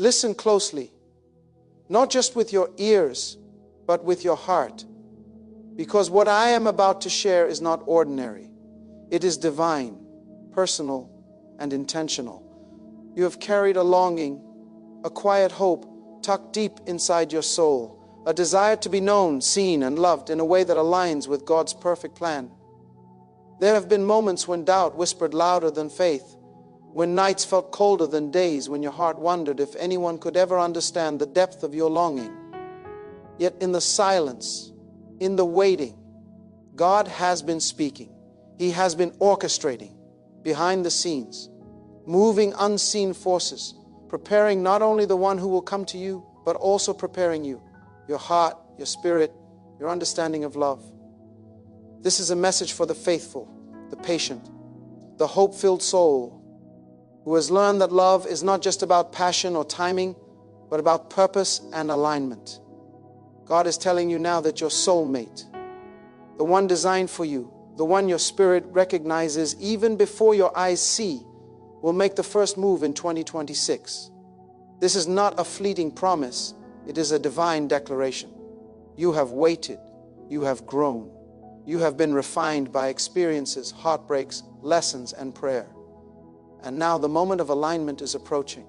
Listen closely, not just with your ears, but with your heart, because what I am about to share is not ordinary. It is divine, personal, and intentional. You have carried a longing, a quiet hope tucked deep inside your soul, a desire to be known, seen, and loved in a way that aligns with God's perfect plan. There have been moments when doubt whispered louder than faith, when nights felt colder than days, when your heart wondered if anyone could ever understand the depth of your longing. Yet in the silence, in the waiting, God has been speaking. He has been orchestrating behind the scenes, moving unseen forces, preparing not only the one who will come to you, but also preparing you, your heart, your spirit, your understanding of love. This is a message for the faithful, the patient, the hope-filled soul who has learned that love is not just about passion or timing, but about purpose and alignment. God is telling you now that your soulmate, the one designed for you, the one your spirit recognizes even before your eyes see, will make the first move in 2026. This is not a fleeting promise. It is a divine declaration. You have waited. You have grown. You have been refined by experiences, heartbreaks, lessons, and prayer. And now the moment of alignment is approaching.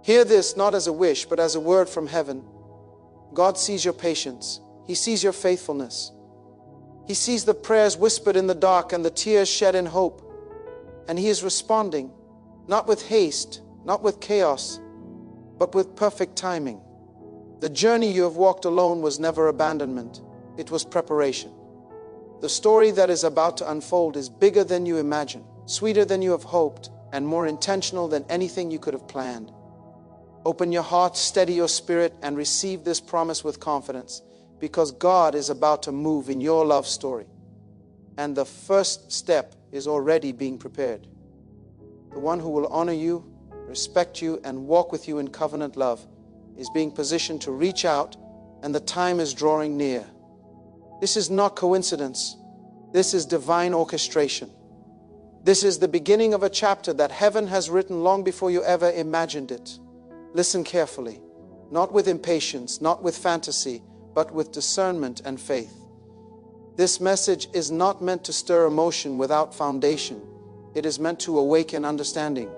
Hear this not as a wish, but as a word from heaven. God sees your patience. He sees your faithfulness. He sees the prayers whispered in the dark and the tears shed in hope. And He is responding, not with haste, not with chaos, but with perfect timing. The journey you have walked alone was never abandonment. It was preparation. The story that is about to unfold is bigger than you imagine, sweeter than you have hoped, and more intentional than anything you could have planned. Open your heart, steady your spirit, and receive this promise with confidence, because God is about to move in your love story. And the first step is already being prepared. The one who will honor you, respect you, and walk with you in covenant love is being positioned to reach out, and the time is drawing near. This is not coincidence. This is divine orchestration. This is the beginning of a chapter that heaven has written long before you ever imagined it. Listen carefully, not with impatience, not with fantasy, but with discernment and faith. This message is not meant to stir emotion without foundation. It is meant to awaken understanding.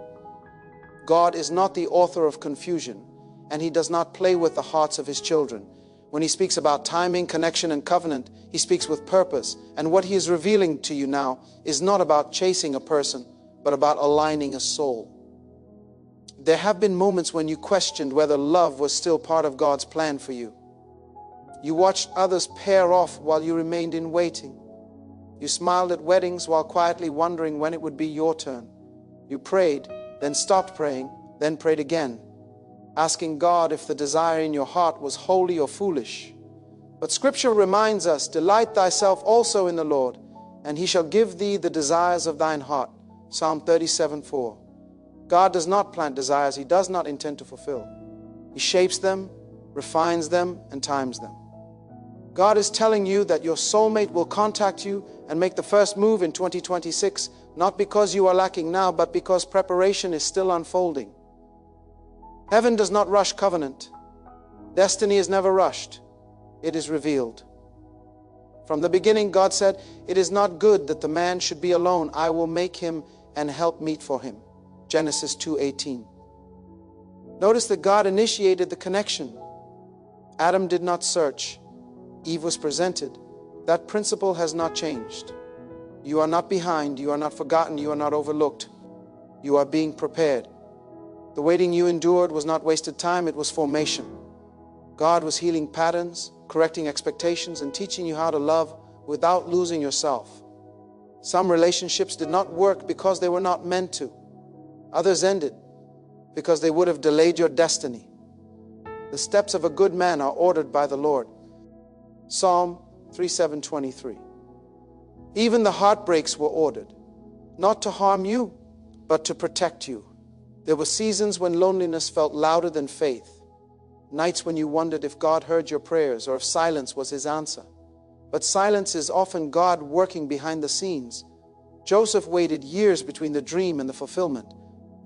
God is not the author of confusion, and He does not play with the hearts of His children. When He speaks about timing, connection, and covenant, He speaks with purpose. And what He is revealing to you now is not about chasing a person, but about aligning a soul. There have been moments when you questioned whether love was still part of God's plan for you. You watched others pair off while you remained in waiting. You smiled at weddings while quietly wondering when it would be your turn. You prayed, then stopped praying, then prayed again, asking God if the desire in your heart was holy or foolish. But Scripture reminds us, delight thyself also in the Lord, and He shall give thee the desires of thine heart. Psalm 37:4. God does not plant desires He does not intend to fulfill. He shapes them, refines them, and times them. God is telling you that your soulmate will contact you and make the first move in 2026, not because you are lacking now, but because preparation is still unfolding. Heaven does not rush covenant. Destiny is never rushed. It is revealed. From the beginning, God said, "It is not good that the man should be alone. I will make him and help meet for him." Genesis 2:18. Notice that God initiated the connection. Adam did not search. Eve was presented. That principle has not changed. You are not behind. You are not forgotten. You are not overlooked. You are being prepared. The waiting you endured was not wasted time. It was formation. God was healing patterns, correcting expectations, and teaching you how to love without losing yourself. Some relationships did not work because they were not meant to. Others ended because they would have delayed your destiny. The steps of a good man are ordered by the Lord. Psalm 37:23. Even the heartbreaks were ordered, not to harm you, but to protect you. There were seasons when loneliness felt louder than faith, nights when you wondered if God heard your prayers or if silence was His answer. But silence is often God working behind the scenes. Joseph waited years between the dream and the fulfillment.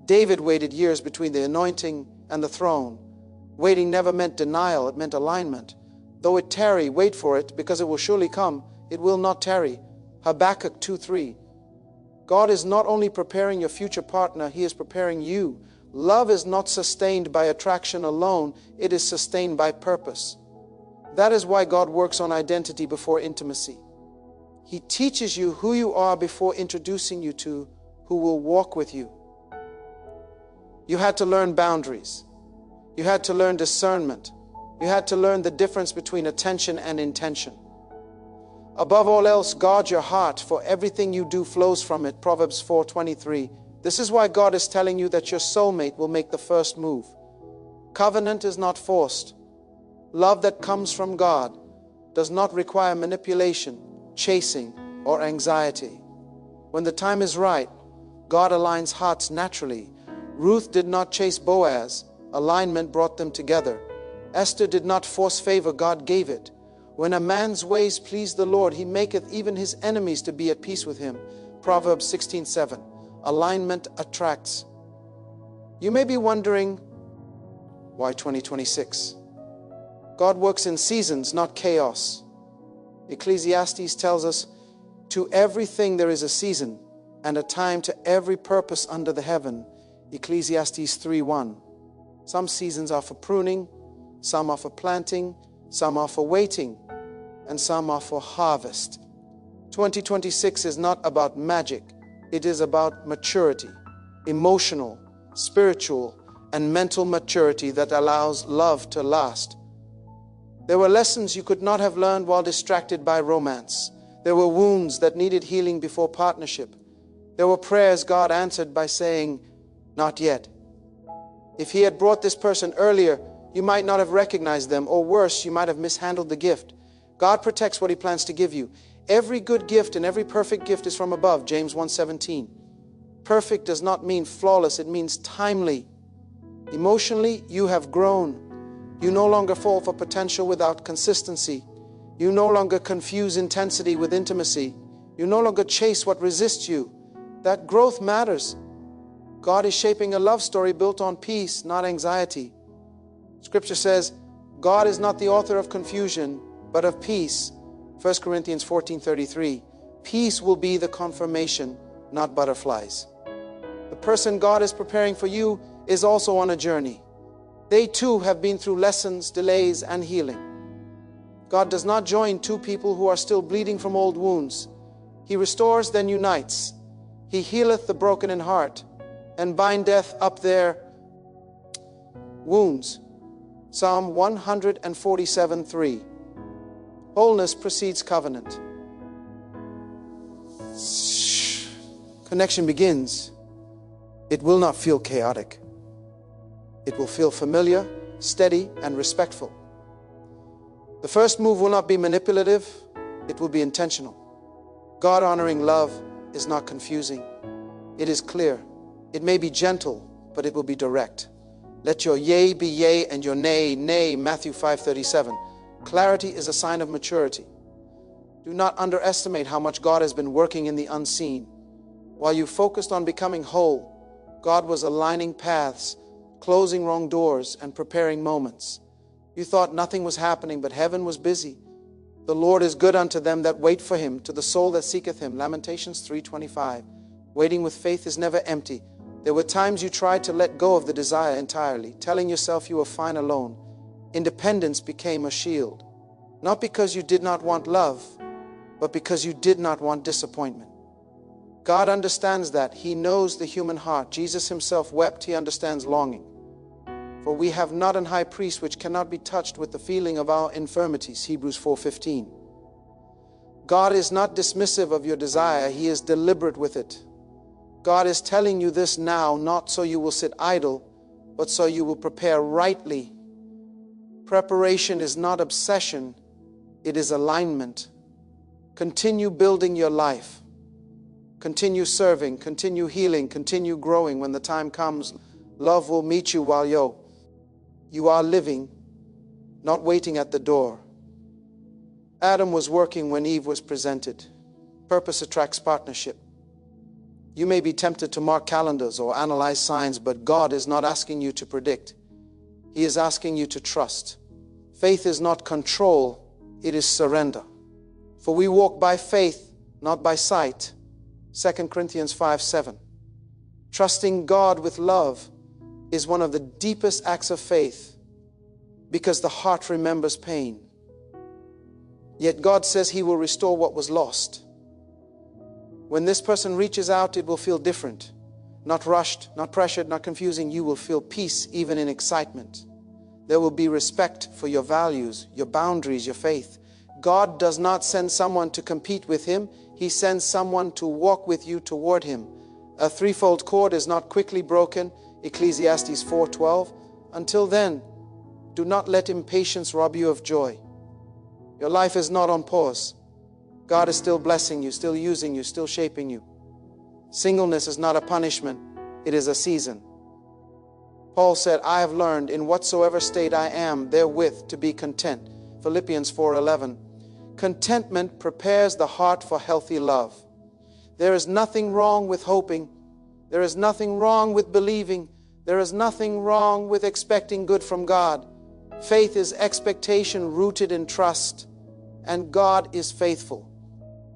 David waited years between the anointing and the throne. Waiting never meant denial, it meant alignment. Though it tarry, wait for it, because it will surely come. It will not tarry. Habakkuk 2:3. God is not only preparing your future partner, He is preparing you. Love is not sustained by attraction alone, it is sustained by purpose. That is why God works on identity before intimacy. He teaches you who you are before introducing you to who will walk with you. You had to learn boundaries. You had to learn discernment. You had to learn the difference between attention and intention. Above all else, guard your heart, for everything you do flows from it. Proverbs 4:23. This is why God is telling you that your soulmate will make the first move. Covenant is not forced. Love that comes from God does not require manipulation, chasing, or anxiety. When the time is right, God aligns hearts naturally. Ruth did not chase Boaz. Alignment brought them together. Esther did not force favor. God gave it. When a man's ways please the Lord, He maketh even his enemies to be at peace with him. Proverbs 16:7. Alignment attracts. You may be wondering, why 2026? God works in seasons, not chaos. Ecclesiastes tells us, to everything there is a season, and a time to every purpose under the heaven. Ecclesiastes 3:1. Some seasons are for pruning, some are for planting, some are for waiting, and some are for harvest. 2026 is not about magic. It is about maturity, emotional, spiritual, and mental maturity that allows love to last. There were lessons you could not have learned while distracted by romance. There were wounds that needed healing before partnership. There were prayers God answered by saying, not yet. If He had brought this person earlier, you might not have recognized them, or worse, you might have mishandled the gift. God protects what He plans to give you. Every good gift and every perfect gift is from above, James 1:17. Perfect does not mean flawless, it means timely. Emotionally, you have grown. You no longer fall for potential without consistency. You no longer confuse intensity with intimacy. You no longer chase what resists you. That growth matters. God is shaping a love story built on peace, not anxiety. Scripture says, God is not the author of confusion, but of peace. 1 Corinthians 14:33. Peace will be the confirmation, not butterflies. The person God is preparing for you is also on a journey. They too have been through lessons, delays, and healing. God does not join two people who are still bleeding from old wounds. He restores, then unites. He healeth the broken in heart, and bindeth up their wounds. Psalm 147:3. Wholeness precedes covenant. Connection begins. It will not feel chaotic. It will feel familiar, steady, and respectful. The first move will not be manipulative. It will be intentional. God-honoring love is not confusing. It is clear. It may be gentle, but it will be direct. Let your yea be yea and your nay, nay. Matthew 5:37. Clarity is a sign of maturity. Do not underestimate how much God has been working in the unseen. While you focused on becoming whole, God was aligning paths, closing wrong doors, and preparing moments. You thought nothing was happening, but heaven was busy. The Lord is good unto them that wait for Him, to the soul that seeketh Him. Lamentations 3:25. Waiting with faith is never empty. There were times you tried to let go of the desire entirely, telling yourself you were fine alone. Independence became a shield. Not because you did not want love, but because you did not want disappointment. God understands that. He knows the human heart. Jesus Himself wept. He understands longing. For we have not an high priest which cannot be touched with the feeling of our infirmities. Hebrews 4:15. God is not dismissive of your desire. He is deliberate with it. God is telling you this now, not so you will sit idle, but so you will prepare rightly. Preparation is not obsession. It is alignment. Continue building your life. Continue serving, continue healing, continue growing. When the time comes, love will meet you while you are living, not waiting at the door. Adam was working when Eve was presented. Purpose attracts partnership. You may be tempted to mark calendars or analyze signs, but God is not asking you to predict. He is asking you to trust. Faith is not control, it is surrender. For we walk by faith, not by sight. 2 Corinthians 5:7. Trusting God with love is one of the deepest acts of faith because the heart remembers pain. Yet God says He will restore what was lost. When this person reaches out, it will feel different. Not rushed, not pressured, not confusing. You will feel peace even in excitement. There will be respect for your values, your boundaries, your faith. God does not send someone to compete with Him. He sends someone to walk with you toward Him. A threefold cord is not quickly broken. Ecclesiastes 4:12. Until then, do not let impatience rob you of joy. Your life is not on pause. God is still blessing you, still using you, still shaping you. Singleness is not a punishment. It is a season. Paul said, I have learned in whatsoever state I am therewith to be content. Philippians 4:11. Contentment prepares the heart for healthy love. There is nothing wrong with hoping. There is nothing wrong with believing. There is nothing wrong with expecting good from God. Faith is expectation rooted in trust, and God is faithful.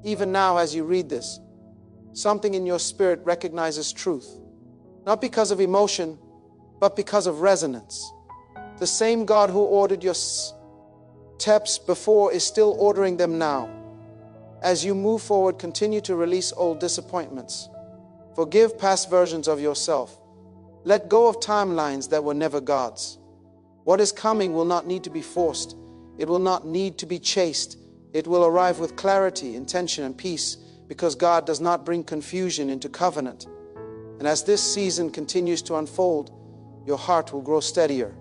Even now, as you read this, something in your spirit recognizes truth, not because of emotion, but because of resonance. The same God who ordered your steps before is still ordering them now. As you move forward, continue to release old disappointments. Forgive past versions of yourself. Let go of timelines that were never God's. What is coming will not need to be forced. It will not need to be chased. It will arrive with clarity, intention, and peace, because God does not bring confusion into covenant. And as this season continues to unfold, your heart will grow steadier,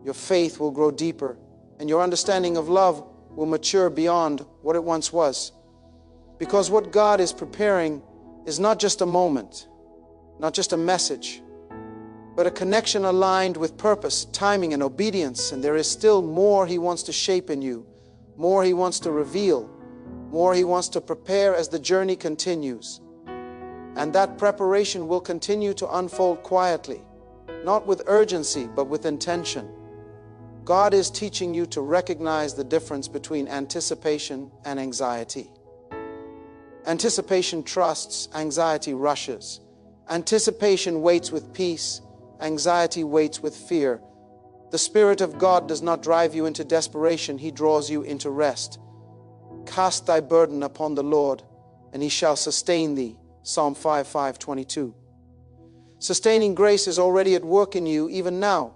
your faith will grow deeper, and your understanding of love will mature beyond what it once was. Because what God is preparing is not just a moment, not just a message, but a connection aligned with purpose, timing, and obedience. And there is still more He wants to shape in you, more He wants to reveal, more He wants to prepare as the journey continues. And that preparation will continue to unfold quietly, not with urgency, but with intention. God is teaching you to recognize the difference between anticipation and anxiety. Anticipation trusts, anxiety rushes. Anticipation waits with peace, anxiety waits with fear. The Spirit of God does not drive you into desperation, He draws you into rest. Cast thy burden upon the Lord, and He shall sustain thee. Psalm 5:22. Sustaining grace is already at work in you even now.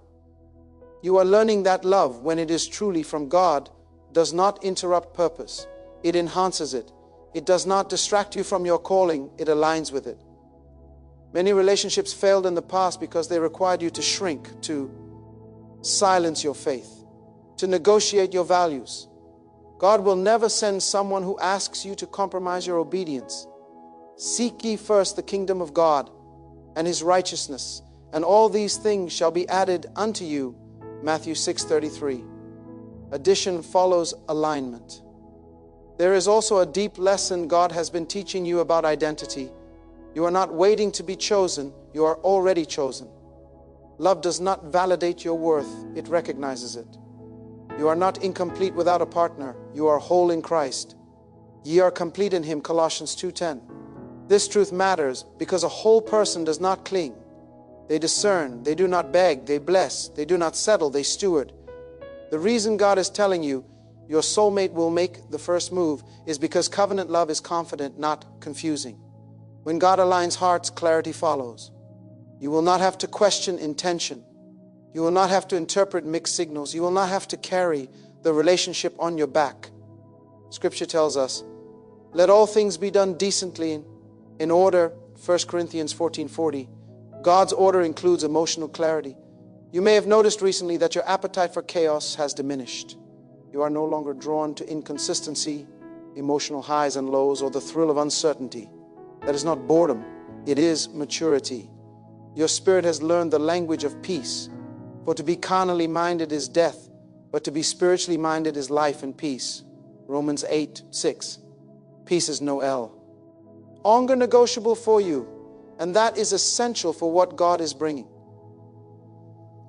You are learning that love, when it is truly from God, does not interrupt purpose. It enhances it. It does not distract you from your calling. It aligns with it. Many relationships failed in the past because they required you to shrink, to silence your faith, to negotiate your values. God will never send someone who asks you to compromise your obedience. Seek ye first the kingdom of God and His righteousness, and all these things shall be added unto you. Matthew 6:33. Addition follows alignment. There is also a deep lesson God has been teaching you about identity. You are not waiting to be chosen, you are already chosen. Love does not validate your worth, it recognizes it. You are not incomplete without a partner, you are whole in Christ. Ye are complete in Him, Colossians 2:10. This truth matters because a whole person does not cling. They discern, they do not beg, they bless, they do not settle, they steward. The reason God is telling you your soulmate will make the first move is because covenant love is confident, not confusing. When God aligns hearts, clarity follows. You will not have to question intention. You will not have to interpret mixed signals. You will not have to carry the relationship on your back. Scripture tells us, let all things be done decently in order, 1 Corinthians 14:40. God's order includes emotional clarity. You may have noticed recently that your appetite for chaos has diminished. You are no longer drawn to inconsistency, emotional highs and lows, or the thrill of uncertainty. That is not boredom, it is maturity. Your spirit has learned the language of peace. For to be carnally minded is death, but to be spiritually minded is life and peace. Romans 8:6. Peace is no L. Longer negotiable for you, and that is essential for what God is bringing.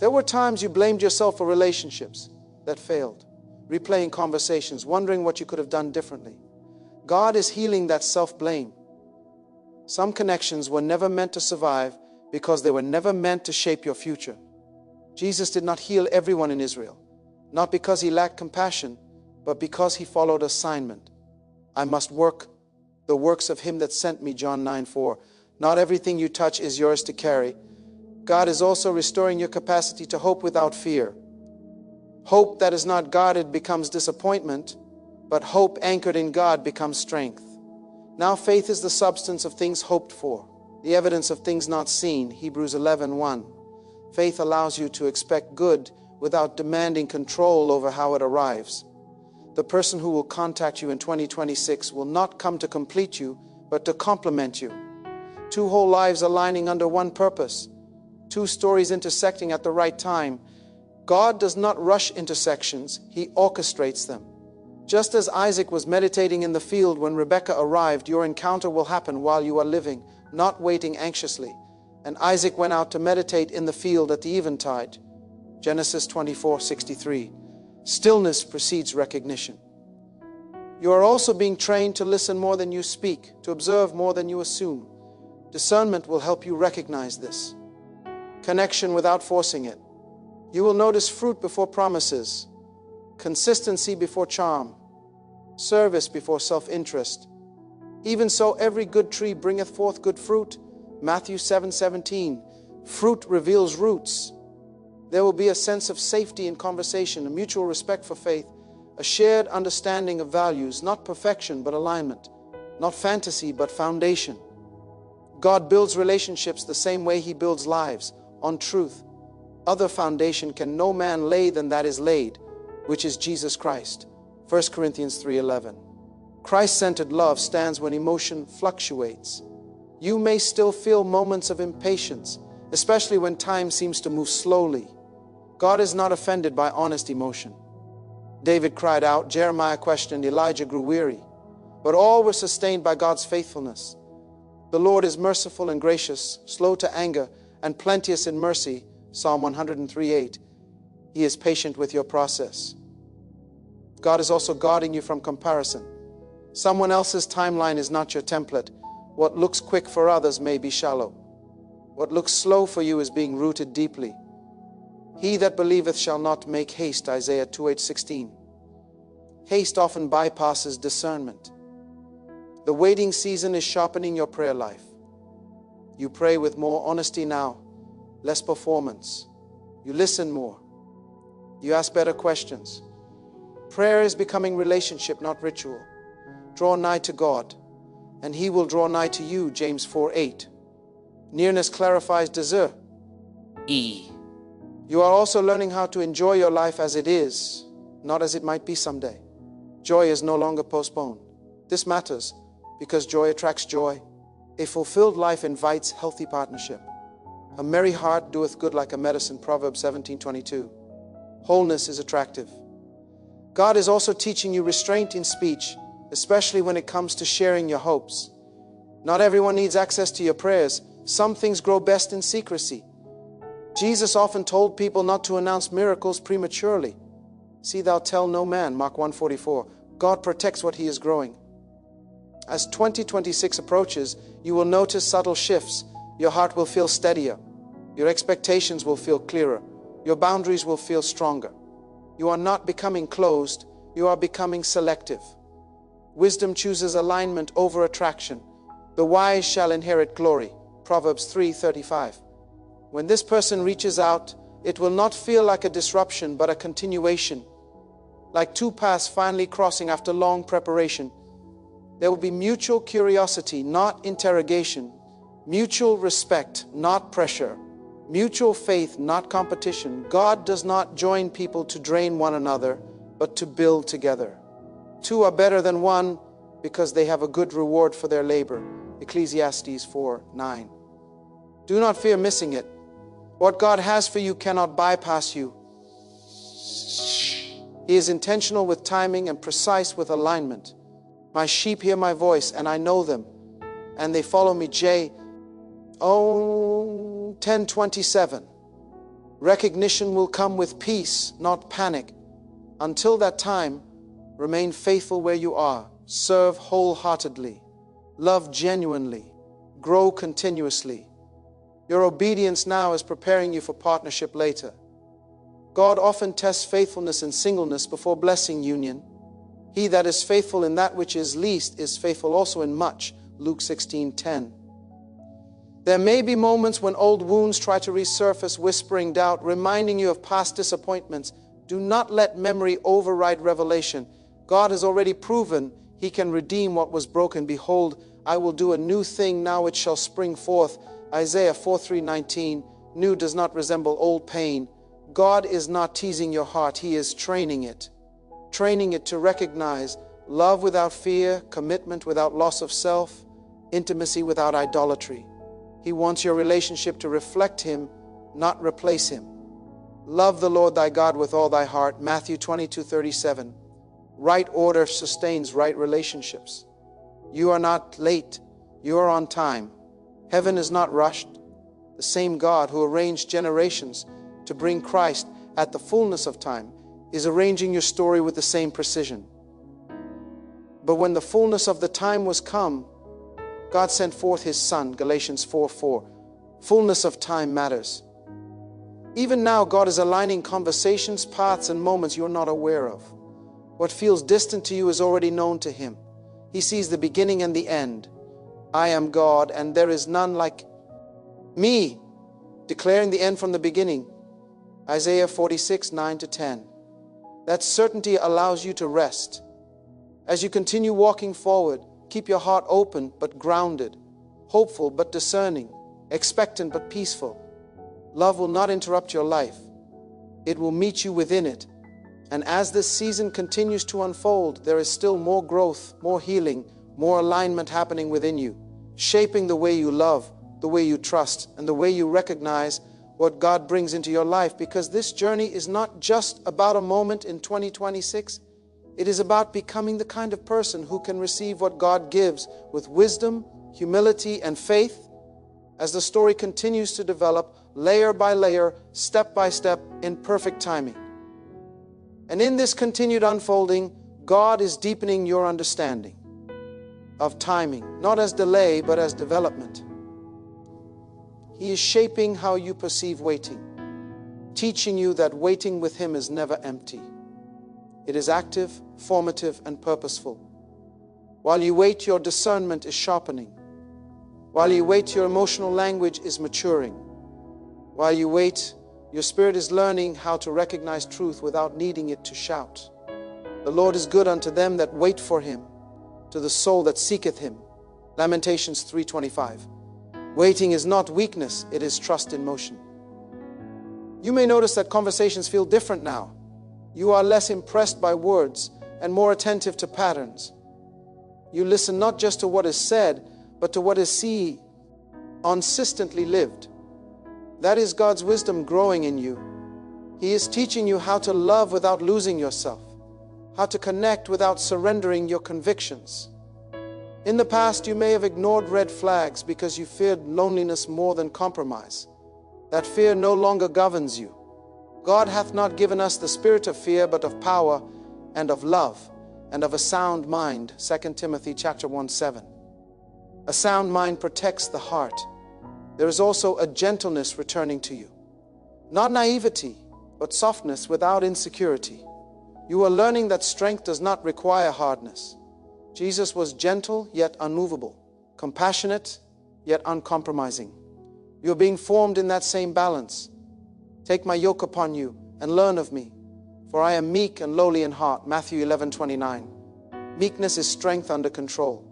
There were times you blamed yourself for relationships that failed, replaying conversations, wondering what you could have done differently. God is healing that self-blame. Some connections were never meant to survive because they were never meant to shape your future. Jesus did not heal everyone in Israel, not because he lacked compassion, but because he followed assignment. I must work the works of him that sent me, John 9:4. Not everything you touch is yours to carry. God is also restoring your capacity to hope without fear. Hope that is not guarded becomes disappointment, but hope anchored in God becomes strength. Now faith is the substance of things hoped for, the evidence of things not seen, Hebrews 11:1. Faith allows you to expect good without demanding control over how it arrives. The person who will contact you in 2026 will not come to complete you, but to complement you. Two whole lives aligning under one purpose. Two stories intersecting at the right time. God does not rush intersections, he orchestrates them. Just as Isaac was meditating in the field when Rebekah arrived, your encounter will happen while you are living, not waiting anxiously. And Isaac went out to meditate in the field at the eventide. Genesis 24:63. Stillness precedes recognition. You are also being trained to listen more than you speak, to observe more than you assume. Discernment will help you recognize this. Connection without forcing it. You will notice fruit before promises, consistency before charm, service before self-interest. Even so, every good tree bringeth forth good fruit. Matthew 7:17. Fruit reveals roots. There will be a sense of safety in conversation, a mutual respect for faith, a shared understanding of values, not perfection but alignment, not fantasy but foundation. God builds relationships the same way he builds lives, on truth. Other foundation can no man lay than that is laid, which is Jesus Christ. 1 Corinthians 3:11. Christ-centered love stands when emotion fluctuates. You may still feel moments of impatience, especially when time seems to move slowly. God is not offended by honest emotion. David cried out, Jeremiah questioned, Elijah grew weary. But all were sustained by God's faithfulness. The Lord is merciful and gracious, slow to anger, and plenteous in mercy. Psalm 103:8. He is patient with your process. God is also guarding you from comparison. Someone else's timeline is not your template. What looks quick for others may be shallow. What looks slow for you is being rooted deeply. He that believeth shall not make haste, Isaiah 2:16. Haste often bypasses discernment. The waiting season is sharpening your prayer life. You pray with more honesty now, less performance. You listen more. You ask better questions. Prayer is becoming relationship, not ritual. Draw nigh to God, and he will draw nigh to you, James 4:8. Nearness clarifies desire. You are also learning how to enjoy your life as it is, not as it might be someday. Joy is no longer postponed. This matters because joy attracts joy. A fulfilled life invites healthy partnership. A merry heart doeth good like a medicine, Proverbs 17:22. Wholeness is attractive. God is also teaching you restraint in speech, especially when it comes to sharing your hopes. Not everyone needs access to your prayers. Some things grow best in secrecy. Jesus often told people not to announce miracles prematurely. See thou tell no man, Mark 1:44. God protects what he is growing. As 2026 approaches, you will notice subtle shifts. Your heart will feel steadier. Your expectations will feel clearer. Your boundaries will feel stronger. You are not becoming closed, you are becoming selective. Wisdom chooses alignment over attraction. The wise shall inherit glory, Proverbs 3:35. When this person reaches out, it will not feel like a disruption, but a continuation. Like two paths finally crossing after long preparation. There will be mutual curiosity, not interrogation. Mutual respect, not pressure. Mutual faith, not competition. God does not join people to drain one another, but to build together. Two are better than one because they have a good reward for their labor. Ecclesiastes 4:9. Do not fear missing it. What God has for you cannot bypass you. He is intentional with timing and precise with alignment. My sheep hear my voice, and I know them, and they follow me. 10:27. Recognition will come with peace, not panic. Until that time, remain faithful where you are. Serve wholeheartedly. Love genuinely. Grow continuously. Your obedience now is preparing you for partnership later. God often tests faithfulness in singleness before blessing union. He that is faithful in that which is least is faithful also in much. Luke 16:10. There may be moments when old wounds try to resurface, whispering doubt, reminding you of past disappointments. Do not let memory override revelation. God has already proven He can redeem what was broken. Behold, I will do a new thing, now it shall spring forth. Isaiah 4:19. New does not resemble old pain. God is not teasing your heart, He is training it to recognize love without fear, commitment without loss of self, intimacy without idolatry. He wants your relationship to reflect Him, not replace Him. Love the Lord thy God with all thy heart. Matthew 22:37. Right order sustains right relationships. You are not late, you are on time. Heaven is not rushed. The same God who arranged generations to bring Christ at the fullness of time is arranging your story with the same precision. But when the fullness of the time was come, God sent forth His Son, Galatians 4:4. Fullness of time matters. Even now, God is aligning conversations, paths, and moments you're not aware of. What feels distant to you is already known to Him. He sees the beginning and the end. I am God, and there is none like me, declaring the end from the beginning. Isaiah 46:9-10. That certainty allows you to rest. As you continue walking forward, keep your heart open but grounded, hopeful but discerning, expectant but peaceful. Love will not interrupt your life. It will meet you within it. And as this season continues to unfold, there is still more growth, more healing, more alignment happening within you, shaping the way you love, the way you trust, and the way you recognize what God brings into your life. Because this journey is not just about a moment in 2026. It is about becoming the kind of person who can receive what God gives with wisdom, humility, and faith as the story continues to develop, layer by layer, step by step, in perfect timing. And in this continued unfolding, God is deepening your understanding of timing, not as delay, but as development. He is shaping how you perceive waiting, teaching you that waiting with Him is never empty. It is active, formative, and purposeful. While you wait, your discernment is sharpening. While you wait, your emotional language is maturing. While you wait, your spirit is learning how to recognize truth without needing it to shout. The Lord is good unto them that wait for Him, to the soul that seeketh Him. Lamentations 3:25. Waiting is not weakness, it is trust in motion. You may notice that conversations feel different now. You are less impressed by words and more attentive to patterns. You listen not just to what is said, but to what is seen, consistently lived. That is God's wisdom growing in you. He is teaching you how to love without losing yourself, how to connect without surrendering your convictions. In the past, you may have ignored red flags because you feared loneliness more than compromise. That fear no longer governs you. God hath not given us the spirit of fear, but of power and of love and of a sound mind. 2 Timothy chapter 1:7. A sound mind protects the heart. There is also a gentleness returning to you. Not naivety, but softness without insecurity. You are learning that strength does not require hardness. Jesus was gentle yet unmovable, compassionate yet uncompromising. You are being formed in that same balance. Take my yoke upon you and learn of me, for I am meek and lowly in heart. Matthew 11:29. Meekness is strength under control.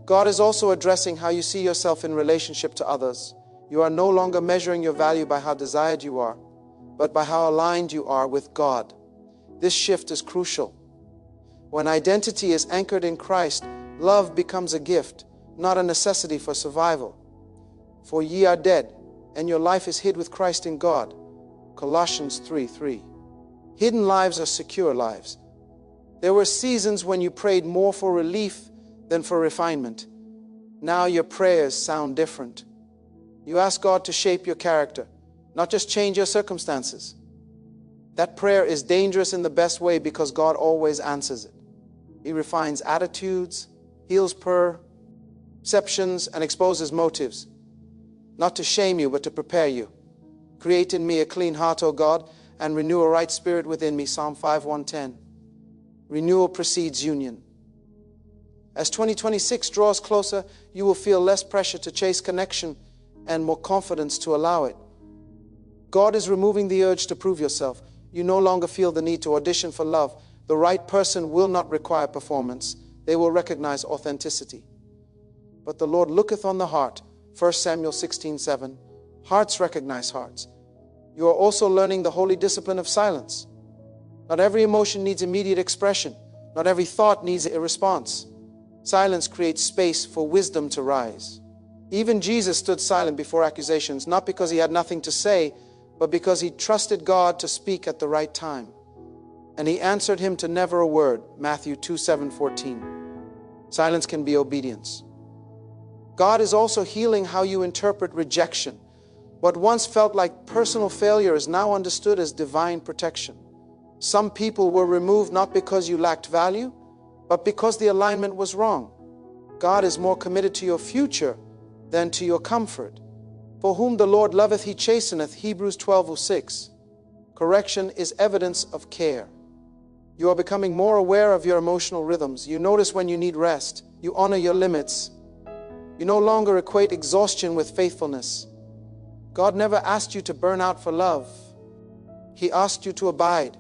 God is also addressing how you see yourself in relationship to others. You are no longer measuring your value by how desired you are, but by how aligned you are with God. This shift is crucial. When identity is anchored in Christ, love becomes a gift, not a necessity for survival. For ye are dead, and your life is hid with Christ in God. Colossians 3:3. Hidden lives are secure lives. There were seasons when you prayed more for relief than for refinement. Now your prayers sound different. You ask God to shape your character, not just change your circumstances. That prayer is dangerous in the best way because God always answers it. He refines attitudes, heals perceptions, and exposes motives, not to shame you, but to prepare you. Create in me a clean heart, O God, and renew a right spirit within me. Psalm 5:110. Renewal precedes union. As 2026 draws closer, you will feel less pressure to chase connection and more confidence to allow it. God is removing the urge to prove yourself. You no longer feel the need to audition for love. The right person will not require performance. They will recognize authenticity. But the Lord looketh on the heart. 1 Samuel 16:7. Hearts recognize hearts. You are also learning the holy discipline of silence. Not every emotion needs immediate expression. Not every thought needs a response. Silence creates space for wisdom to rise. Even Jesus stood silent before accusations, not because he had nothing to say, but because he trusted God to speak at the right time. And he answered him to never a word. Matthew 2:7-14. Silence can be obedience. God is also healing how you interpret rejection. What once felt like personal failure is now understood as divine protection. Some people were removed not because you lacked value, but because the alignment was wrong. God is more committed to your future than to your comfort. For whom the Lord loveth, he chasteneth. Hebrews 12:6. Correction is evidence of care. You are becoming more aware of your emotional rhythms. You notice when you need rest. You honor your limits. You no longer equate exhaustion with faithfulness. God never asked you to burn out for love. He asked you to abide.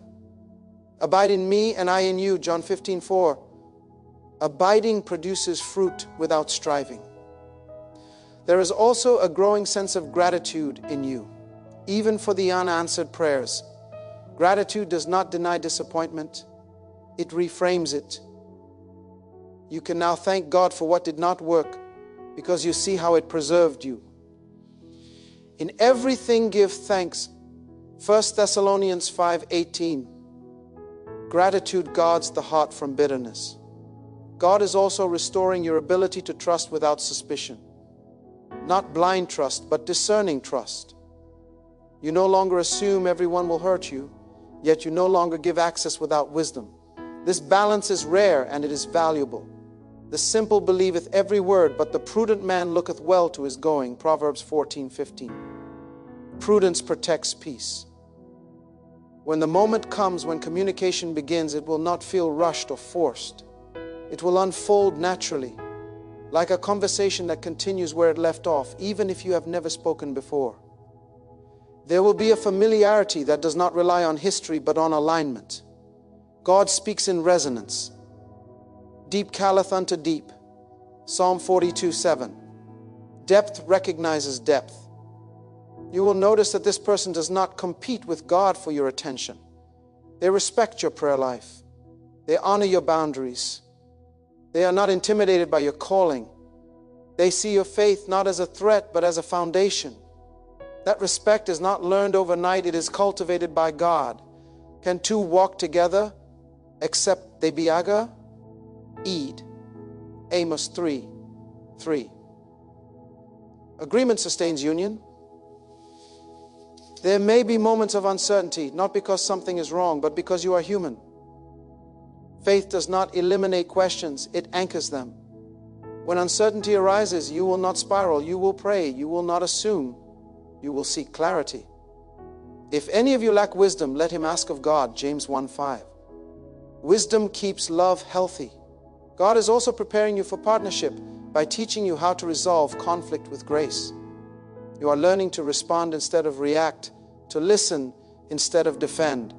Abide in me and I in you, John 15:4. Abiding produces fruit without striving. There is also a growing sense of gratitude in you, even for the unanswered prayers. Gratitude does not deny disappointment. It reframes it. You can now thank God for what did not work because you see how it preserved you. In everything give thanks. 1 Thessalonians 5:18. Gratitude guards the heart from bitterness. God is also restoring your ability to trust without suspicion. Not blind trust, but discerning trust. You no longer assume everyone will hurt you, yet you no longer give access without wisdom. This balance is rare and it is valuable. The simple believeth every word, but the prudent man looketh well to his going. Proverbs 14:15. Prudence protects peace. When the moment comes when communication begins, it will not feel rushed or forced. It will unfold naturally, like a conversation that continues where it left off, even if you have never spoken before. There will be a familiarity that does not rely on history but on alignment. God speaks in resonance. Deep calleth unto deep. Psalm 42:7. Depth recognizes depth. You will notice that this person does not compete with God for your attention. They respect your prayer life. They honor your boundaries. They are not intimidated by your calling. They see your faith not as a threat, but as a foundation. That respect is not learned overnight. It is cultivated by God. Can two walk together except they be agreed? Amos 3:3. Agreement sustains union. There may be moments of uncertainty, not because something is wrong, but because you are human. Faith does not eliminate questions, it anchors them. When uncertainty arises, you will not spiral, you will pray, you will not assume, you will seek clarity. If any of you lack wisdom, let him ask of God, James 1:5. Wisdom keeps love healthy. God is also preparing you for partnership by teaching you how to resolve conflict with grace. You are learning to respond instead of react, to listen instead of defend.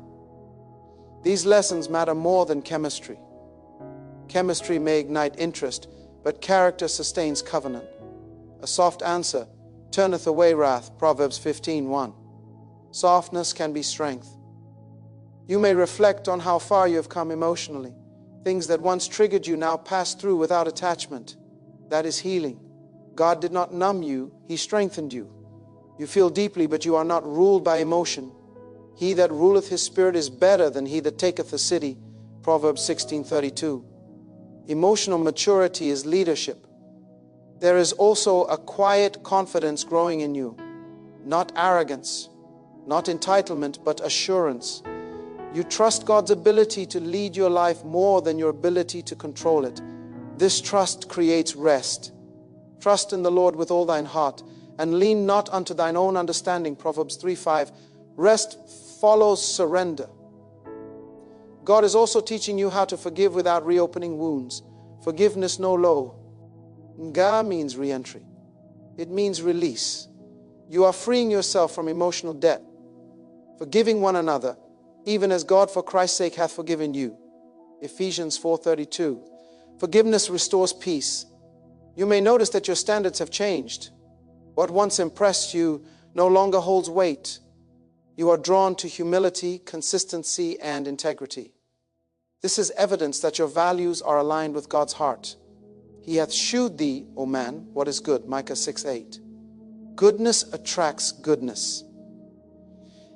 These lessons matter more than chemistry. Chemistry may ignite interest, but character sustains covenant. A soft answer turneth away wrath, Proverbs 15:1. Softness can be strength. You may reflect on how far you have come emotionally. Things that once triggered you now pass through without attachment. That is healing. God did not numb you, he strengthened you. You feel deeply, but you are not ruled by emotion. He that ruleth his spirit is better than he that taketh a city. Proverbs 16:32. Emotional maturity is leadership. There is also a quiet confidence growing in you, not arrogance, Not entitlement, but assurance. You trust God's ability to lead your life more than your ability to control it. This trust creates rest. Trust in the Lord with all thine heart, and lean not unto thine own understanding. Proverbs 3:5. Rest follows surrender. God is also teaching you how to forgive without reopening wounds. Forgiveness no lo. Nga means re-entry. It means release. You are freeing yourself from emotional debt, forgiving one another, even as God for Christ's sake hath forgiven you. Ephesians 4:32. Forgiveness restores peace. You may notice that your standards have changed. What once impressed you no longer holds weight. You are drawn to humility, consistency, and integrity. This is evidence that your values are aligned with God's heart. He hath shewed thee, O man, what is good. Micah 6:8. Goodness attracts goodness.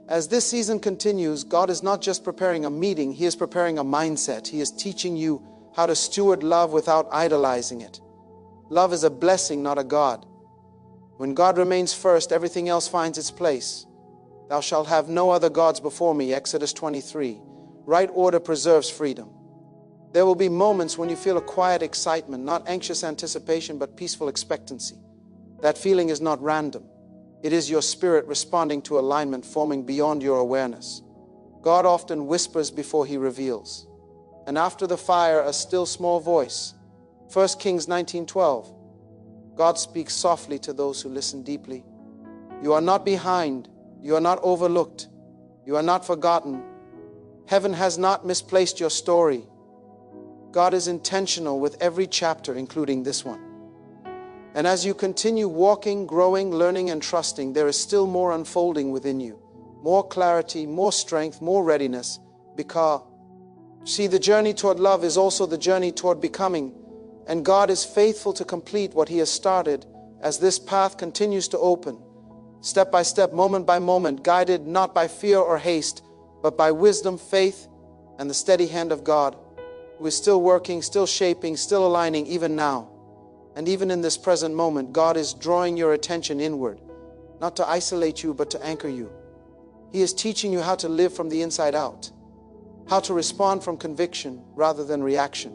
As this season continues, God is not just preparing a meeting, He is preparing a mindset. He is teaching you how to steward love without idolizing it. Love is a blessing, not a god. When God remains first, everything else finds its place. Thou shalt have no other gods before me, Exodus 23. Right order preserves freedom. There will be moments when you feel a quiet excitement, not anxious anticipation, but peaceful expectancy. That feeling is not random. It is your spirit responding to alignment forming beyond your awareness. God often whispers before He reveals. And after the fire, a still small voice. 1 Kings 19:12. God speaks softly to those who listen deeply. You are not behind. You are not overlooked. You are not forgotten. Heaven has not misplaced your story. God is intentional with every chapter, including this one. And as you continue walking, growing, learning, and trusting, there is still more unfolding within you. More clarity, more strength, more readiness. Because, see, the journey toward love is also the journey toward becoming. And God is faithful to complete what He has started as this path continues to open. Step by step, moment by moment, guided not by fear or haste, but by wisdom, faith, and the steady hand of God, who is still working, still shaping, still aligning even now. And even in this present moment, God is drawing your attention inward, not to isolate you, but to anchor you. He is teaching you how to live from the inside out, how to respond from conviction rather than reaction.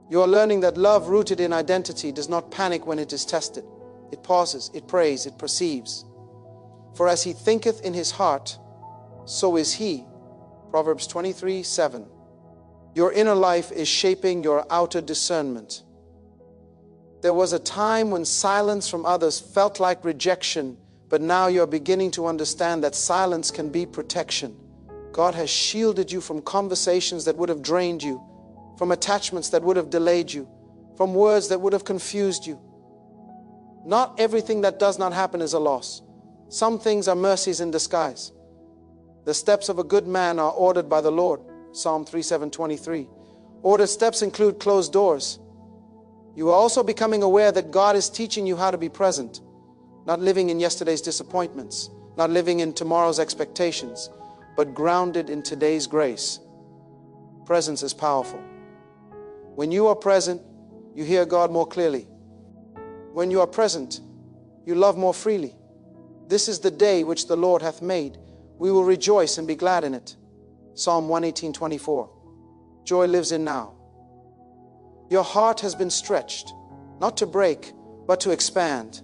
You are learning that love rooted in identity does not panic when it is tested. It pauses, it prays, it perceives. For as he thinketh in his heart, so is he. Proverbs 23:7. Your inner life is shaping your outer discernment. There was a time when silence from others felt like rejection, but now you're beginning to understand that silence can be protection. God has shielded you from conversations that would have drained you, from attachments that would have delayed you, from words that would have confused you. Not everything that does not happen is a loss. Some things are mercies in disguise. The steps of a good man are ordered by the Lord. Psalm 3:7-23. Ordered steps include closed doors. You are also becoming aware that God is teaching you how to be present, not living in yesterday's disappointments, not living in tomorrow's expectations, but grounded in today's grace. Presence is powerful. When you are present, you hear God more clearly. When you are present, you love more freely. This is the day which the Lord hath made. We will rejoice and be glad in it. Psalm 118:24. Joy lives in now. Your heart has been stretched, not to break, but to expand.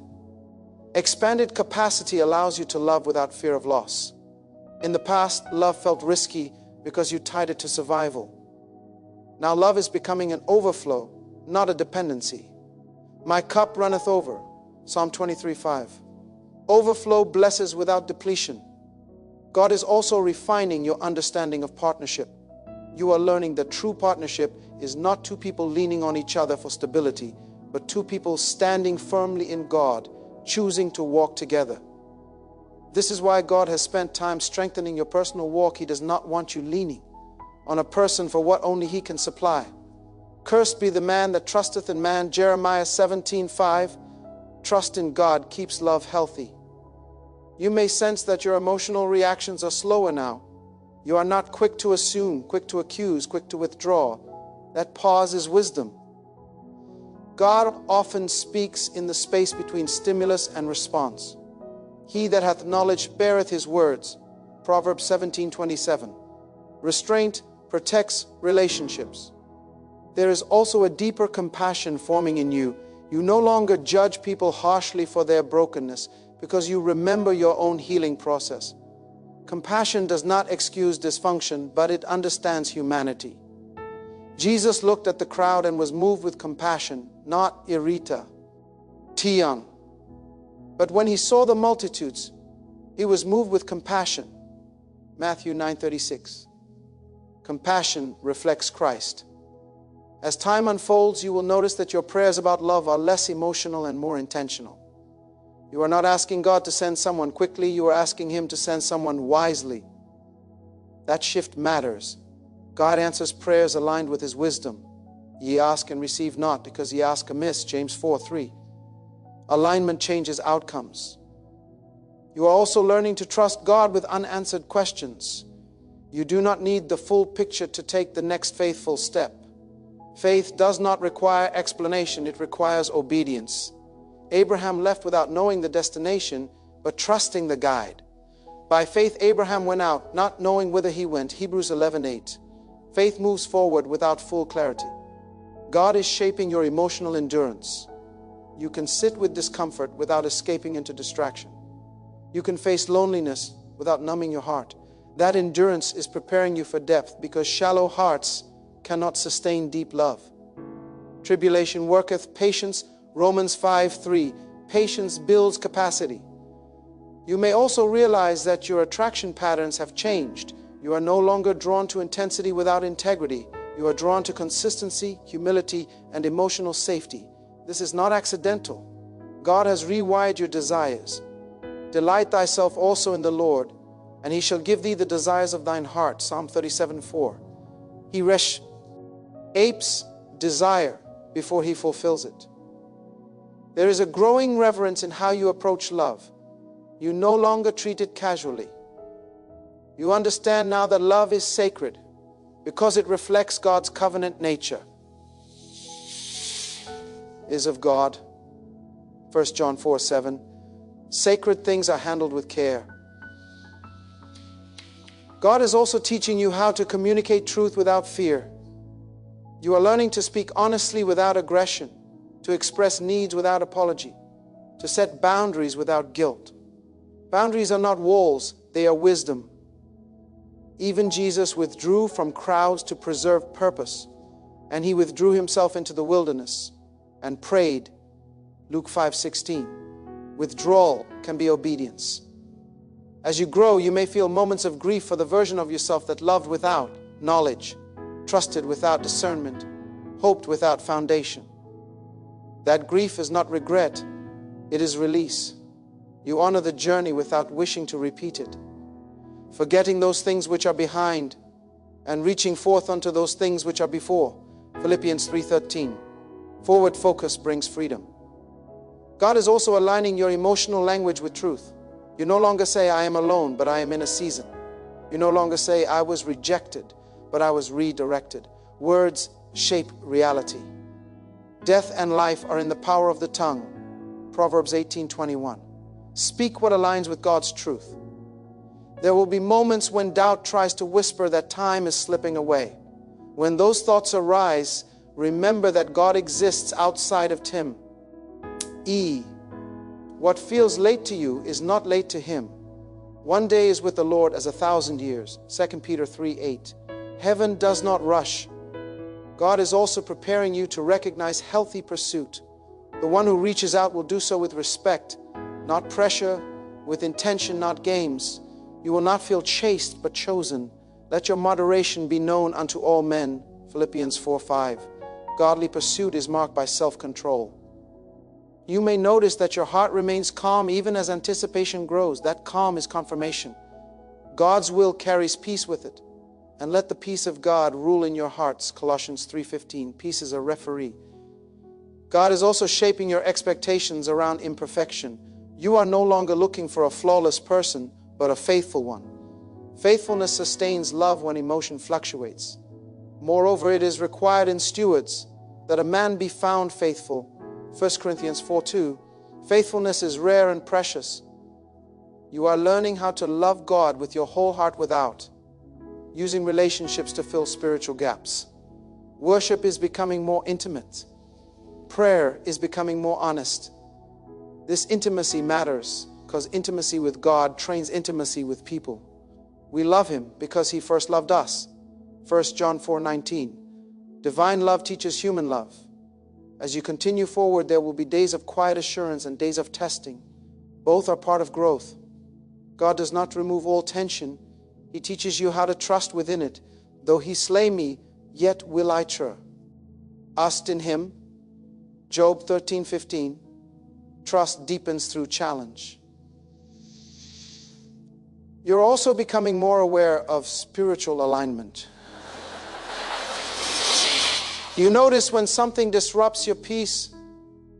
Expanded capacity allows you to love without fear of loss. In the past, love felt risky because you tied it to survival. Now love is becoming an overflow, not a dependency. My cup runneth over. Psalm 23:5. Overflow blesses without depletion. God is also refining your understanding of partnership. You are learning that true partnership is not two people leaning on each other for stability, but two people standing firmly in God, choosing to walk together. This is why God has spent time strengthening your personal walk. He does not want you leaning on a person for what only He can supply. Cursed be the man that trusteth in man. Jeremiah 17:5. Trust in God keeps love healthy. You may sense that your emotional reactions are slower now. You are not quick to assume, quick to accuse, quick to withdraw. That pause is wisdom. God often speaks in the space between stimulus and response. He that hath knowledge beareth his words. Proverbs 17:27. Restraint protects relationships. There is also a deeper compassion forming in you. You no longer judge people harshly for their brokenness because you remember your own healing process. Compassion does not excuse dysfunction, but it understands humanity. Jesus looked at the crowd and was moved with compassion, not irita, tion. But when he saw the multitudes, he was moved with compassion. Matthew 9:36. Compassion reflects Christ. As time unfolds, you will notice that your prayers about love are less emotional and more intentional. You are not asking God to send someone quickly, you are asking Him to send someone wisely. That shift matters. God answers prayers aligned with His wisdom. Ye ask and receive not, because ye ask amiss, James 4:3. Alignment changes outcomes. You are also learning to trust God with unanswered questions. You do not need the full picture to take the next faithful step. Faith does not require explanation, it requires obedience. Abraham left without knowing the destination, but trusting the guide. By faith, Abraham went out, not knowing whither he went. Hebrews 11:8. Faith moves forward without full clarity. God is shaping your emotional endurance. You can sit with discomfort without escaping into distraction. You can face loneliness without numbing your heart. That endurance is preparing you for depth, because shallow hearts cannot sustain deep love. Tribulation worketh patience, Romans 5:3. Patience builds capacity. You may also realize that your attraction patterns have changed. You are no longer drawn to intensity without integrity. You are drawn to consistency, humility, and emotional safety. This is not accidental. God has rewired your desires. Delight thyself also in the Lord, and He shall give thee the desires of thine heart. Psalm 37:4. He apes desire before He fulfills it. There is a growing reverence in how you approach love. You no longer treat it casually. You understand now that love is sacred because it reflects God's covenant nature. Is of God. 1 John 4:7. Sacred things are handled with care. God is also teaching you how to communicate truth without fear. You are learning to speak honestly without aggression, to express needs without apology, to set boundaries without guilt. Boundaries are not walls, they are wisdom. Even Jesus withdrew from crowds to preserve purpose, and He withdrew Himself into the wilderness and prayed. Luke 5:16. Withdrawal can be obedience. As you grow, you may feel moments of grief for the version of yourself that loved without knowledge, trusted without discernment, hoped without foundation. That grief is not regret, it is release. You honor the journey without wishing to repeat it, forgetting those things which are behind and reaching forth unto those things which are before. Philippians 3:13. Forward focus brings freedom. God is also aligning your emotional language with truth. You no longer say, I am alone, but I am in a season. You no longer say, I was rejected, but I was redirected. Words shape reality. Death and life are in the power of the tongue. Proverbs 18:21. Speak what aligns with God's truth. There will be moments when doubt tries to whisper that time is slipping away. When those thoughts arise, remember that God exists outside of Him. What feels late to you is not late to Him. One day is with the Lord as 1,000 years. 2 Peter 3:8. Heaven does not rush. God is also preparing you to recognize healthy pursuit. The one who reaches out will do so with respect, not pressure, with intention, not games. You will not feel chased, but chosen. Let your moderation be known unto all men. Philippians 4:5. Godly pursuit is marked by self-control. You may notice that your heart remains calm even as anticipation grows. That calm is confirmation. God's will carries peace with it. And let the peace of God rule in your hearts. Colossians 3:15. Peace is a referee. God is also shaping your expectations around imperfection. You are no longer looking for a flawless person, but a faithful one. Faithfulness sustains love when emotion fluctuates. Moreover, it is required in stewards that a man be found faithful. 1 Corinthians 4:2. Faithfulness is rare and precious. You are learning how to love God with your whole heart without, using relationships to fill spiritual gaps. Worship is becoming more intimate. Prayer is becoming more honest. This intimacy matters because intimacy with God trains intimacy with people. We love Him because He first loved us. 1 John 4:19. Divine love teaches human love. As you continue forward, there will be days of quiet assurance and days of testing. Both are part of growth. God does not remove all tension. He teaches you how to trust within it. Though He slay me, yet will I trust. Trust in Him. Job 13:15. Trust deepens through challenge. You're also becoming more aware of spiritual alignment. You notice when something disrupts your peace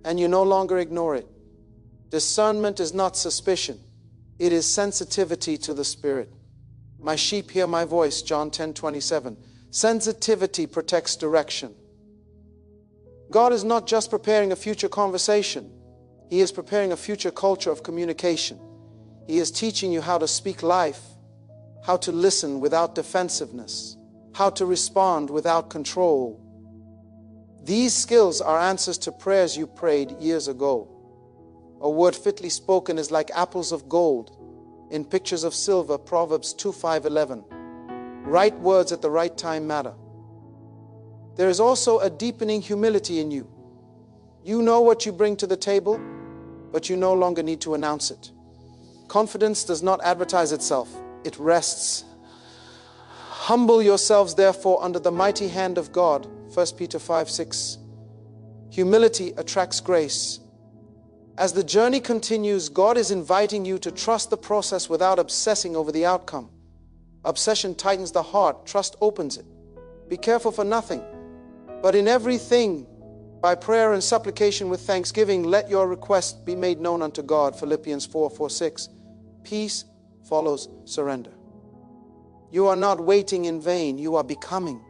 and you no longer ignore it. Discernment is not suspicion. It is sensitivity to the Spirit. My sheep hear my voice, John 10:27. Sensitivity protects direction. God is not just preparing a future conversation. He is preparing a future culture of communication. He is teaching you how to speak life, how to listen without defensiveness, how to respond without control. These skills are answers to prayers you prayed years ago. A word fitly spoken is like apples of gold in pictures of silver, Proverbs 2:5-11. Right words at the right time matter. There is also a deepening humility in you. You know what you bring to the table, but you no longer need to announce it. Confidence does not advertise itself. It rests. Humble yourselves, therefore, under the mighty hand of God. 1 Peter 5:6. Humility attracts grace. As the journey continues, God is inviting you to trust the process without obsessing over the outcome. Obsession tightens the heart. Trust opens it. Be careful for nothing, but in everything, by prayer and supplication with thanksgiving, let your requests be made known unto God. Philippians 4:6. Peace follows surrender. You are not waiting in vain. You are becoming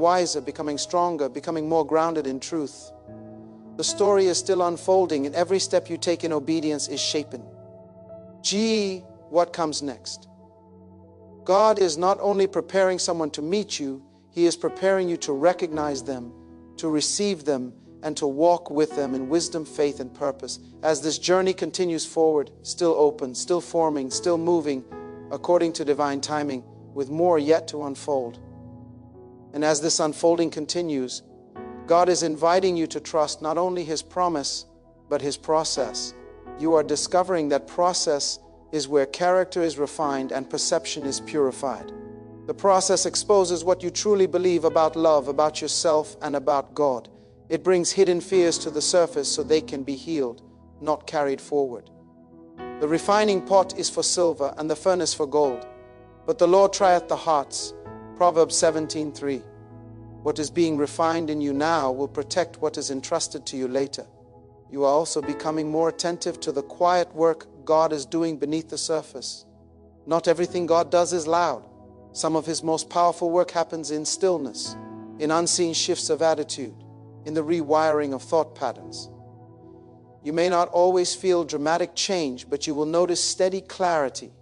wiser, becoming stronger, becoming more grounded in truth. The story is still unfolding, and every step you take in obedience is shaping. What comes next? God is not only preparing someone to meet you, He is preparing you to recognize them, to receive them, and to walk with them in wisdom, faith, and purpose. As this journey continues forward, still open, still forming, still moving, according to divine timing, with more yet to unfold. And as this unfolding continues, God is inviting you to trust not only His promise, but His process. You are discovering that process is where character is refined and perception is purified. The process exposes what you truly believe about love, about yourself, and about God. It brings hidden fears to the surface so they can be healed, not carried forward. The refining pot is for silver and the furnace for gold, but the Lord trieth the hearts. Proverbs 17:3. What is being refined in you now will protect what is entrusted to you later. You are also becoming more attentive to the quiet work God is doing beneath the surface. Not everything God does is loud. Some of His most powerful work happens in stillness, in unseen shifts of attitude, in the rewiring of thought patterns. You may not always feel dramatic change, but you will notice steady clarity.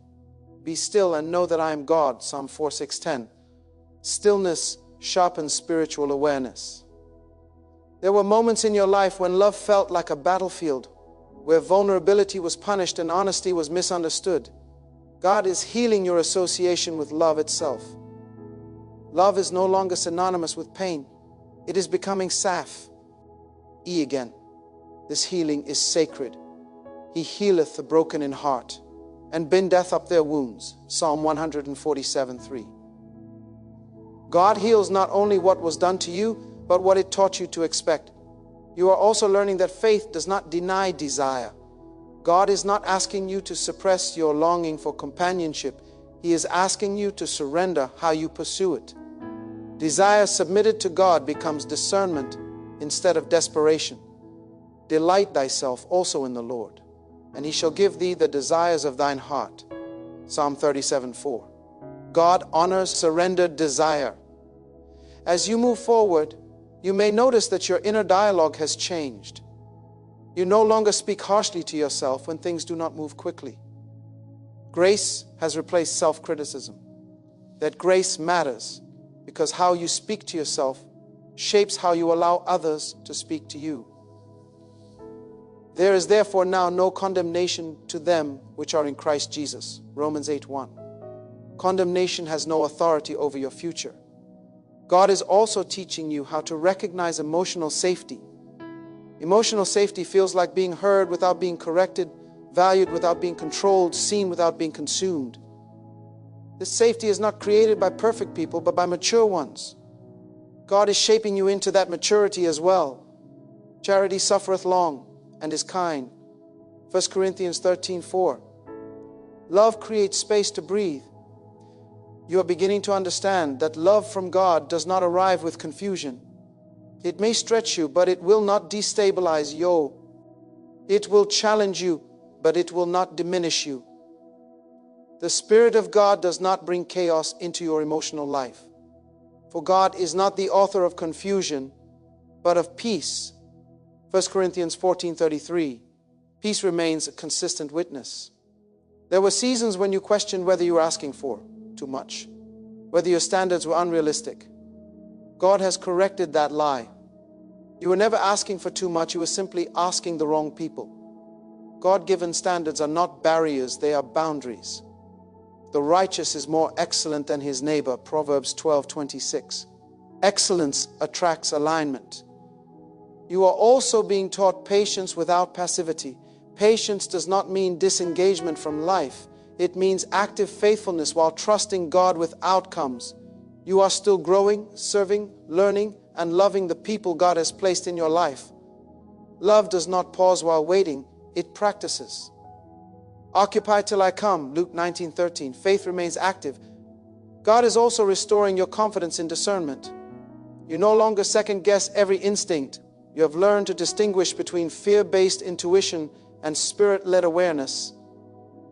Be still and know that I am God, Psalm 4:6-10. Stillness sharpens spiritual awareness. There were moments in your life when love felt like a battlefield, where vulnerability was punished and honesty was misunderstood. God is healing your association with love itself. Love is no longer synonymous with pain. It is becoming saf. Again. This healing is sacred. He healeth the broken in heart, and bindeth up their wounds. Psalm 147:3. God heals not only what was done to you, but what it taught you to expect. You are also learning that faith does not deny desire. God is not asking you to suppress your longing for companionship. He is asking you to surrender how you pursue it. Desire submitted to God becomes discernment instead of desperation. Delight thyself also in the Lord, and He shall give thee the desires of thine heart. Psalm 37:4. God honors surrendered desire. As you move forward, you may notice that your inner dialogue has changed. You no longer speak harshly to yourself when things do not move quickly. Grace has replaced self-criticism. That grace matters because how you speak to yourself shapes how you allow others to speak to you. There is therefore now no condemnation to them which are in Christ Jesus. Romans 8:1. Condemnation has no authority over your future. God is also teaching you how to recognize emotional safety. Emotional safety feels like being heard without being corrected, valued without being controlled, seen without being consumed. This safety is not created by perfect people, but by mature ones. God is shaping you into that maturity as well. Charity suffereth long and is kind. 1 Corinthians 13:4. Love creates space to breathe. You are beginning to understand that love from God does not arrive with confusion. It may stretch you, but it will not destabilize you. It will challenge you, but it will not diminish you. The Spirit of God does not bring chaos into your emotional life. For God is not the author of confusion, but of peace. 1 Corinthians 14:33. Peace remains a consistent witness. There were seasons when you questioned whether you were asking for too much, whether your standards were unrealistic. God has corrected that lie. You were never asking for too much, you were simply asking the wrong people. God-given standards are not barriers, they are boundaries. The righteous is more excellent than his neighbor, Proverbs 12:26. Excellence attracts alignment. You are also being taught patience without passivity. Patience does not mean disengagement from life. It means active faithfulness while trusting God with outcomes. You are still growing, serving, learning, and loving the people God has placed in your life. Love does not pause while waiting, it practices. Occupy till I come, Luke 19:13. Faith remains active. God is also restoring your confidence in discernment. You no longer second-guess every instinct. You have learned to distinguish between fear-based intuition and spirit-led awareness.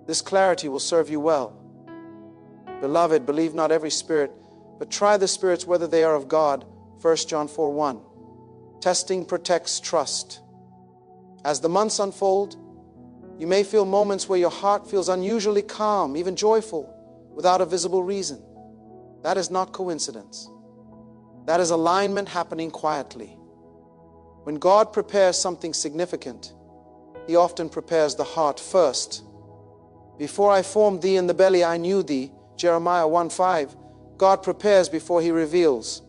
This clarity will serve you well. Beloved, believe not every spirit, but try the spirits whether they are of God. 1 John 4:1. Testing protects trust. As the months unfold, you may feel moments where your heart feels unusually calm, even joyful, without a visible reason. That is not coincidence. That is alignment happening quietly. When God prepares something significant, He often prepares the heart first. Before I formed thee in the belly, I knew thee. Jeremiah 1:5. God prepares before He reveals.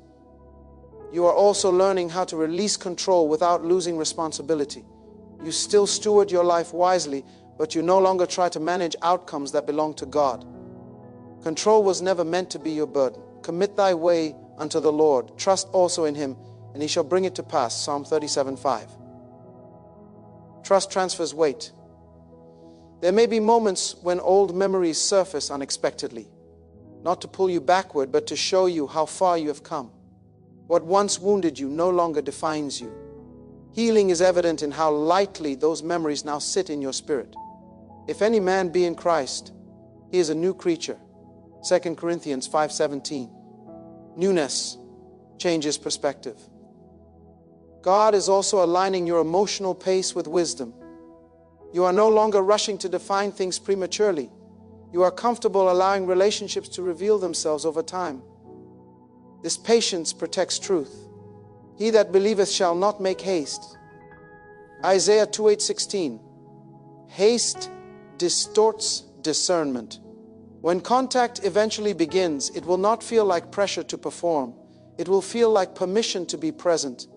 You are also learning how to release control without losing responsibility. You still steward your life wisely, but you no longer try to manage outcomes that belong to God. Control was never meant to be your burden. Commit thy way unto the Lord. Trust also in Him, and He shall bring it to pass. Psalm 37:5. Trust transfers weight. There may be moments when old memories surface unexpectedly, not to pull you backward, but to show you how far you have come. What once wounded you no longer defines you. Healing is evident in how lightly those memories now sit in your spirit. If any man be in Christ, he is a new creature. 2 Corinthians 5:17. Newness changes perspective. God is also aligning your emotional pace with wisdom. You are no longer rushing to define things prematurely. You are comfortable allowing relationships to reveal themselves over time. This patience protects truth. He that believeth shall not make haste. Isaiah 2:8-16. Haste distorts discernment. When contact eventually begins, it will not feel like pressure to perform. It will feel like permission to be present.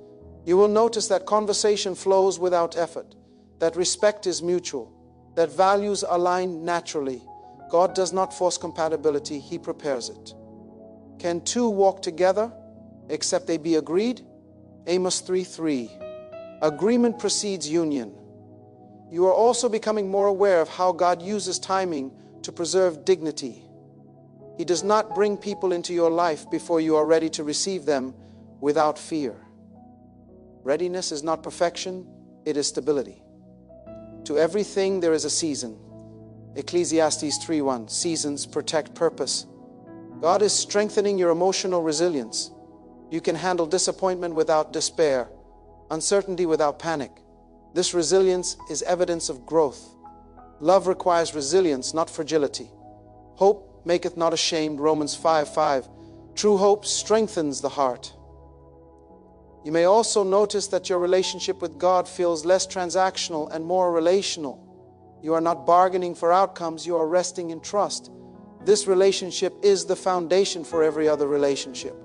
You will notice that conversation flows without effort, that respect is mutual, that values align naturally. God does not force compatibility, He prepares it. Can two walk together except they be agreed? Amos 3:3. Agreement precedes union. You are also becoming more aware of how God uses timing to preserve dignity. He does not bring people into your life before you are ready to receive them without fear. Readiness is not perfection, it is stability. To everything there is a season. Ecclesiastes 3:1. Seasons protect purpose. God is strengthening your emotional resilience. You can handle disappointment without despair, uncertainty without panic. This resilience is evidence of growth. Love requires resilience, not fragility. Hope maketh not ashamed, Romans 5:5. True hope strengthens the heart. You may also notice that your relationship with God feels less transactional and more relational. You are not bargaining for outcomes, you are resting in trust. This relationship is the foundation for every other relationship.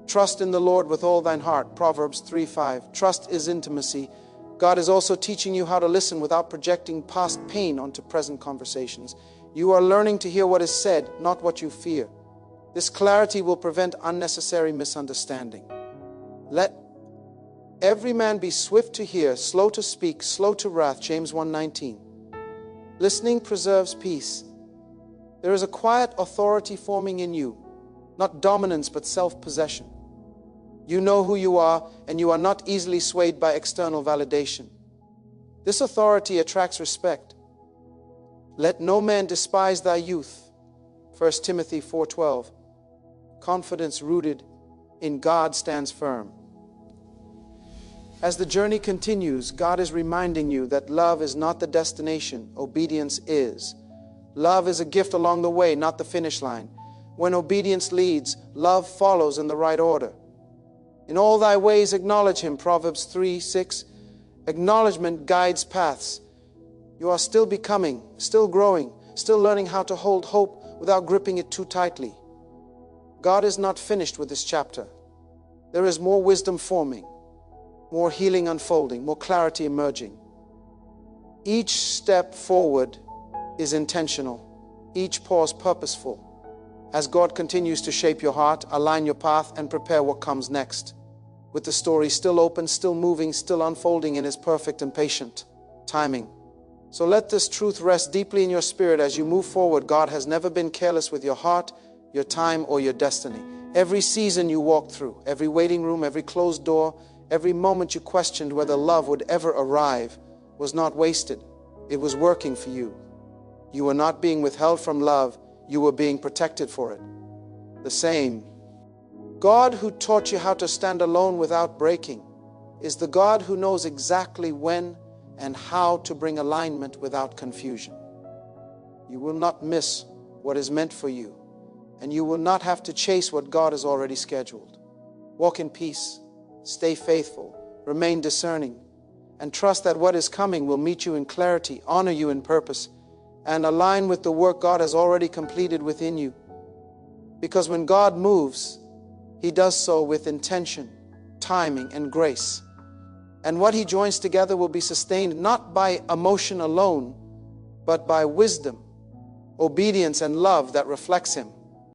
Trust in the Lord with all thine heart, Proverbs 3:5. Trust is intimacy. God is also teaching you how to listen without projecting past pain onto present conversations. You are learning to hear what is said, not what you fear. This clarity will prevent unnecessary misunderstanding. Let every man be swift to hear, slow to speak, slow to wrath, James 1:19. Listening preserves peace. There is a quiet authority forming in you, not dominance but self-possession. You know who you are, and you are not easily swayed by external validation. This authority attracts respect. Let no man despise thy youth, 1 Timothy 4:12. Confidence rooted in God stands firm. As the journey continues, God is reminding you that love is not the destination, obedience is. Love is a gift along the way, not the finish line. When obedience leads, love follows in the right order. In all thy ways acknowledge him, Proverbs 3:6. Acknowledgement guides paths. You are still becoming, still growing, still learning how to hold hope without gripping it too tightly. God is not finished with this chapter. There is more wisdom forming, more healing unfolding, more clarity emerging. Each step forward is intentional, each pause purposeful. As God continues to shape your heart, align your path, and prepare what comes next, with the story still open, still moving, still unfolding in His perfect and patient timing. So let this truth rest deeply in your spirit as you move forward. God has never been careless with your heart, your time, or your destiny. Every season you walked through, every waiting room, every closed door, every moment you questioned whether love would ever arrive was not wasted. It was working for you. You were not being withheld from love. You were being protected for it. The same God who taught you how to stand alone without breaking is the God who knows exactly when and how to bring alignment without confusion. You will not miss what is meant for you, and you will not have to chase what God has already scheduled. Walk in peace, stay faithful, remain discerning, and trust that what is coming will meet you in clarity, honor you in purpose, and align with the work God has already completed within you. Because when God moves, He does so with intention, timing, and grace. And what He joins together will be sustained not by emotion alone, but by wisdom, obedience, and love that reflects Him.